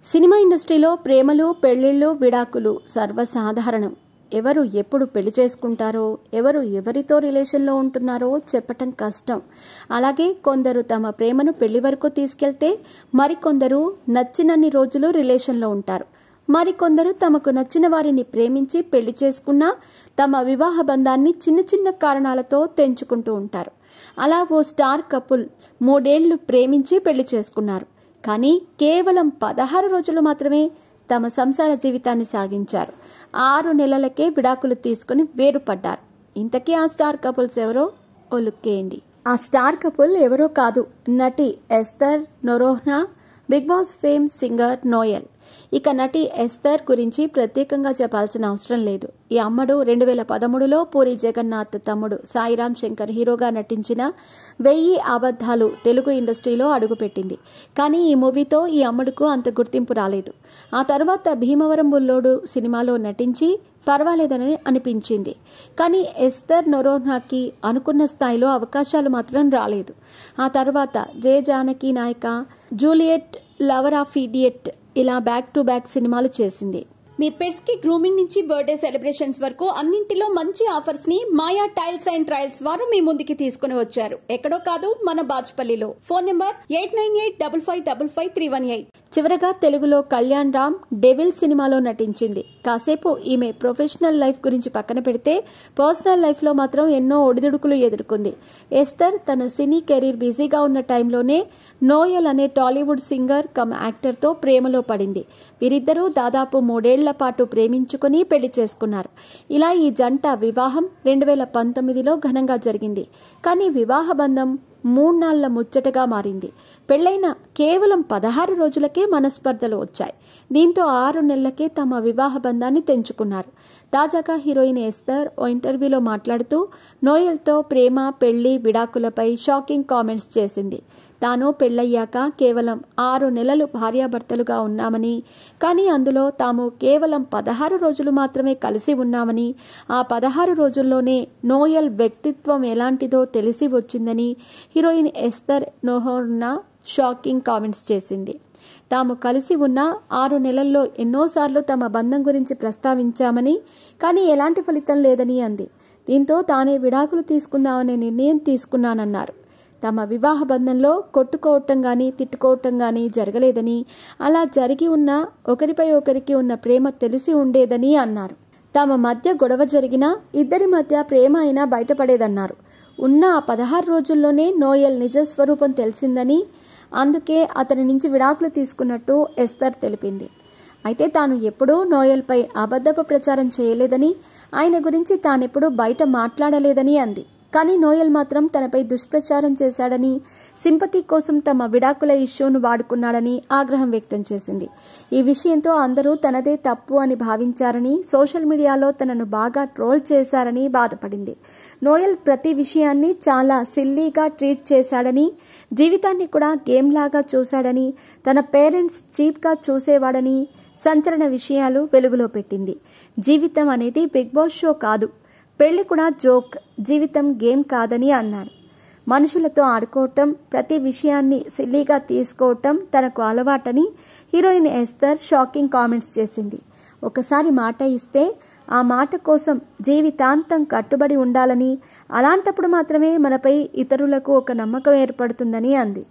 Cinema ఇండస్ట్రీలో ప్రేమలు, పెళ్లిళ్లు, విడాకులు సర్వసాధారణం. ఎవరు ఎప్పుడు పెళ్లి చేసుకుంటారో, ఎవరు ఎవరితో రిలేషన్లో ఉంటున్నారో చెప్పటం కష్టం. అలాగే కొందరు తమ ప్రేమను పెళ్లి వరకు తీసుకెళ్తే, మరికొందరు నచ్చినన్ని రోజులు రిలేషన్లో ఉంటారు. మరికొందరు తమకు నచ్చిన వారిని ప్రేమించి పెళ్లి చేసుకున్నా తమ వివాహ బంధాన్ని చిన్న చిన్న కారణాలతో తెంచుకుంటూ ఉంటారు. అలా ఓ స్టార్ కపుల్ 3 ఏళ్లు ప్రేమించి పెళ్లి చేసుకున్నారు. కానీ కేవలం 16 రోజులు మాత్రమే తమ సంసార జీవితాన్ని సాగించారు. 6 నెలలకే విడాకులు తీసుకుని వేరుపడ్డారు. ఇంతకీ ఆ స్టార్ కపుల్స్ ఎవరో ఓ లుక్కేయండి. ఆ స్టార్ కపుల్ ఎవరో కాదు, నటి Esther Noronha, Bigg Boss fame singer Noel. ఇక నటి ఎస్తర్ గురించి ప్రత్యేకంగా చెప్పాల్సిన అవసరం లేదు. ఈ అమ్మడు 2013లో పూరి జగన్నాథ్ తమ్ముడు సాయిరామ్ శంకర్ హీరోగా నటించిన 1000 అబద్ధాలు తెలుగు ఇండస్ట్రీలో అడుగుపెట్టింది. కానీ ఈ మూవీతో ఈ అమ్మడుకు అంత గుర్తింపు రాలేదు. ఆ తర్వాత భీమవరం బుల్లోడు సినిమాలో నటించి పర్వాలేదని అనిపించింది. కానీ ఎస్తర్ నొరోహ్నాకి అనుకున్న స్థాయిలో అవకాశాలు మాత్రం రాలేదు. ఆ తర్వాత జయ జానకి నాయక, జూలియట్, లవర్ ఆఫ్ ఇడియట్ ఇలా బ్యాక్ టు బ్యాక్ సినిమాలు చేసింది. మీ పెట్స్ కి గ్రూమింగ్ నుంచి బర్త్డే సెలబ్రేషన్స్ వరకు అన్నింటిలో మంచి ఆఫర్స్ ని మాయా టైల్స్ అండ్ ట్రయల్స్ వారు మీ ముందుకి తీసుకుని వచ్చారు. ఎక్కడో కాదు, మన బాజ్పల్లిలో. Phone number 8985555318. చివరగా తెలుగులో కళ్యాణ్ రామ్ డెవిల్ సినిమాలో నటించింది. కాసేపు ఈమె ప్రొఫెషనల్ లైఫ్ గురించి పక్కన పెడితే పర్సనల్ లైఫ్ లో మాత్రం ఎన్నో ఒడిదుడుకులు ఎదుర్కొంది. ఎస్తర్ తన సినీ కెరీర్ బిజీగా ఉన్న టైంలోనే నోయల్ అనే టాలీవుడ్ సింగర్ కమ్ యాక్టర్ తో ప్రేమలో పడింది. వీరిద్దరూ దాదాపు 3 ఏళ్ల పాటు ప్రేమించుకుని పెళ్లి చేసుకున్నారు. ఇలా ఈ జంట వివాహం 2019లో ఘనంగా జరిగింది. కానీ వివాహ బంధం 3 నాళ్ల ముచ్చటగా మారింది. పెళ్లైన కేవలం 16 రోజులకే మనస్పర్ధలు వచ్చాయి. దీంతో 6 నెలలకే తమ వివాహ బంధాన్ని తెంచుకున్నారు. తాజాగా హీరోయిన్ ఎస్తర్ ఓ ఇంటర్వ్యూలో మాట్లాడుతూ నోయల్తో ప్రేమ, పెళ్లి, విడాకులపై షాకింగ్ కామెంట్స్ చేసింది. తాను పెళ్లయ్యాక కేవలం 6 నెలలు భార్యాభర్తలుగా ఉన్నామని, కానీ అందులో తాము కేవలం 16 రోజులు మాత్రమే కలిసి ఉన్నామని, ఆ 16 రోజుల్లోనే నోయల్ వ్యక్తిత్వం ఎలాంటిదో తెలిసి వచ్చిందని హీరోయిన్ ఎస్తర్ నొరోహ్నా షాకింగ్ కామెంట్స్ చేసింది. తాము కలిసి ఉన్న 6 నెలల్లో ఎన్నోసార్లు తమ బంధం గురించి ప్రస్తావించామని, కానీ ఎలాంటి ఫలితం లేదని అంది. దీంతో తానే విడాకులు తీసుకుందామనే నిర్ణయం తీసుకున్నానన్నారు. తమ వివాహ బంధంలో కొట్టుకోవటం గానీ, తిట్టుకోవటం గానీ జరగలేదని, అలా జరిగి ఉన్నా ఒకరిపై ఒకరికి ఉన్న ప్రేమ తెలిసి ఉండేదని అన్నారు. తమ మధ్య గొడవ జరిగినా ఇద్దరి మధ్య ప్రేమ అయినా బయటపడేదన్నారు. ఉన్న ఆ 16 రోజుల్లోనే నోయల్ నిజస్వరూపం తెలిసిందని, అందుకే అతని నుంచి విడాకులు తీసుకున్నట్టు ఎస్తర్ తెలిపింది. అయితే తాను ఎప్పుడూ నోయల్పై అబద్ధపు ప్రచారం చేయలేదని, ఆయన గురించి తానెప్పుడూ బయట మాట్లాడలేదని అంది. కానీ నోయల్ మాత్రం తనపై దుష్ప్రచారం చేశాడని, సింపతి కోసం తమ విడాకుల ఇష్యూను వాడుకున్నాడని ఆగ్రహం వ్యక్తం చేసింది. ఈ విషయంతో అందరూ తనదే తప్పు అని భావించారని, సోషల్ మీడియాలో తనను బాగా ట్రోల్ చేశారని బాధపడింది. నోయల్ ప్రతి విషయాన్ని చాలా సిల్లీగా ట్రీట్ చేశాడని, జీవితాన్ని కూడా గేమ్ లాగా చూశాడని, తన పేరెంట్స్ చీప్గా చూసేవాడని సంచలన విషయాలు వెలుగులో పెట్టింది. జీవితం అనేది బిగ్ బాస్ షో కాదు, పెళ్లి కూడా జోక్, జీవితం గేమ్ కాదని అన్నాడు. మనుషులతో ఆడుకోవటం, ప్రతి విషయాన్ని సిల్లీగా తీసుకోవటం తనకు అలవాటని హీరోయిన్ ఎస్తర్ షాకింగ్ కామెంట్స్ చేసింది. ఒకసారి మాట ఇస్తే ఆ మాట కోసం జీవితాంతం కట్టుబడి ఉండాలని, అలాంటప్పుడు మాత్రమే మనపై ఇతరులకు ఒక నమ్మకం ఏర్పడుతుందని అంది.